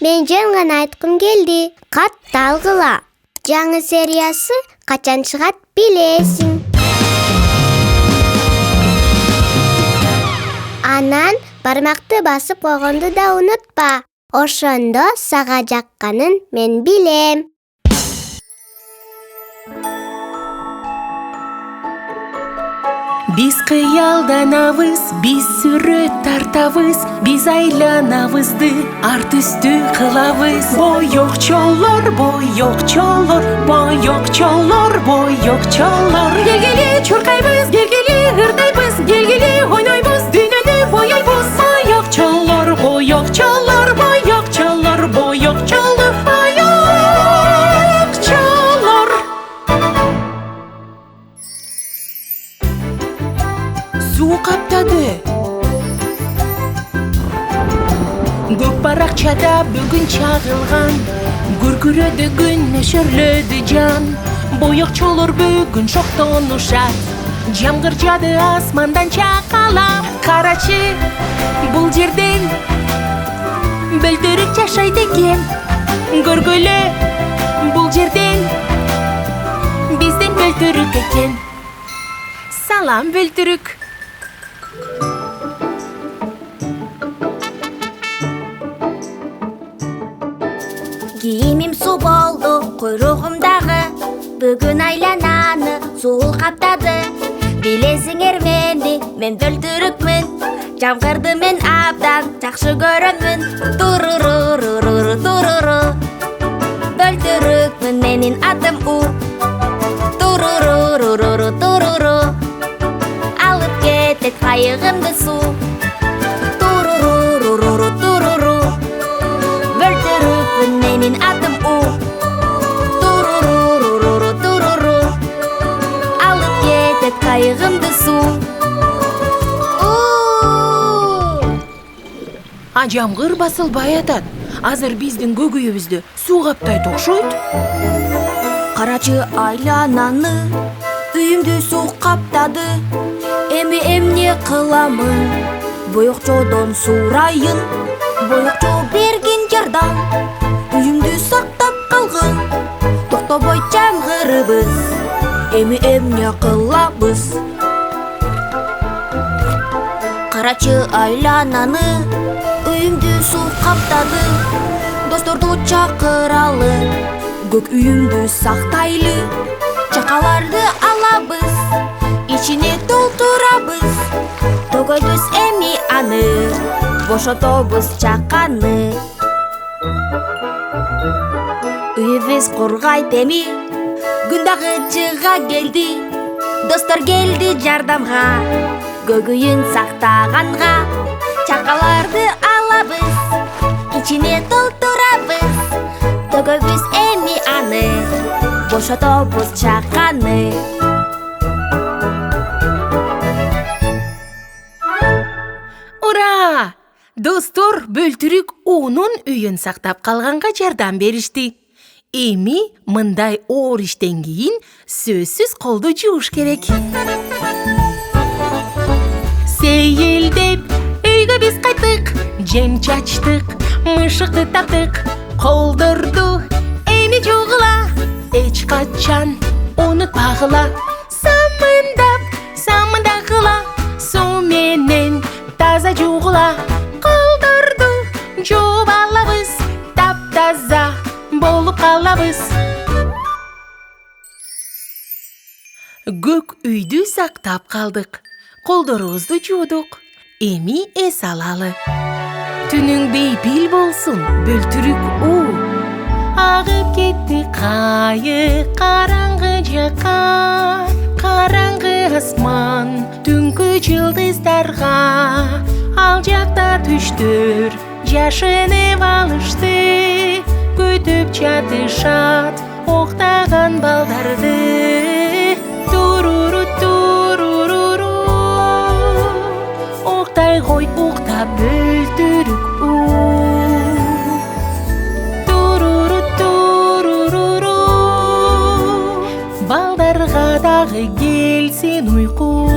Мен жөн гана айткым келди. Катты алгыла. Жаңы сериясы качан чыгат билесиң. Анан бармакты басып койгонду да унутпа. Ошондо сага жакканын мен билем. Биз кыялданабыз, биз сүрөт тартабыз, биз айланабызды арт үстү кылабыз. Боёкчолор, боёкчолор, боёкчолор, боёкчолор. Келгиле чуркайбыз, келгиле ырдайбыз, келгиле ойнойбуз, дүйнөнү боёйбуз. Боёкчолор, боёкчолор, боёкчолор, боёкчолор, боёкчолор. Суу каптады. Көк баракчада бүгүн чагылган, күркүрөдү күн, нөшөрлөдү жан. Боёкчолор бүгүн шоктонушат, жамгыр жады асмандан чакалап. Карачы, бул жерден бөлтүрүк жашайт экен. Көргүлө, бул жерден биздин бөлтүрүк экен. Салам бөлтүрүк. Кийимим суу болду, куйругумдагы. Бүгүн айлананы суу каптады. Билесиңер мени, мен бөлтүрүкмүн. Жамгырды мен абдан жакшы көрөмүн. Туруруруруру, туруру. Бөлтүрүкмүн, менин атым У. Туруруруруру, туруру. Алып кетет кайыгымды суу. Туруруруруру, туруру. Бөлтүрүкмүн, менин атым У. Туруруруруру, туруру. Алып кетет кайыгымды суу. Жамгыр басылбай атат. Азыр биздин көгүйүбүздү суу каптайт окшойт. Карачы айлананы, үйүмдү суу каптады. Эми эмне кыламын? Боёкчодон сурайын. Боёкчо берген жардам, үйүмдү сактап калгын. Токтобой жамгырыбыз, эми эмне кылабыз? Карачы айлананы, үйүмдү суу каптады. Досторду чакыралы, көк үйүмдү сактайлы. Чакаларды алабыз, ичине толтурабыз. Төгөйбүз эми аны, бошотобуз чаканы. Үйүбүз кургайт эми, күн дагы чыга келди. Достор келди жардамга, көгүйүн сактаганга. Чакаларды алабыз, ичине толтурабыз. Төгөйбүз эми аны, бошотобуз чаканы. Ура! Достор бөлтүрүк Унун үйүн сактап калганга жардам беришти. Эми мындай оор иштен кийин сөзсүз колду жууш керек. Сейилдеп үйгө биз кайттык, жем чачтык, мышыкты таптык. Колдорду эми жуугула, эч качан унутпагыла. Самындап, самындагыла, суу менен таза жуугула. Колдорду жууп алабыз, таптаза болуп калабыз. Көк үйдү сактап калдык, колдорубузду жуудук. Эми эс алалы. Түнүң бейпил болсун, бөлтүрүк У. Агып кетти кайык караңгы жакка. Караңгы асман, түнкү жылдыздарга. Ал жакта түштөр жашынып алышты. Күтүп жатышат октаган балдарды. Туруру, туруруру. Октай кой, укта бөлтүрүк У. Туруру, туруруру. Балдарга дагы келсин уйку.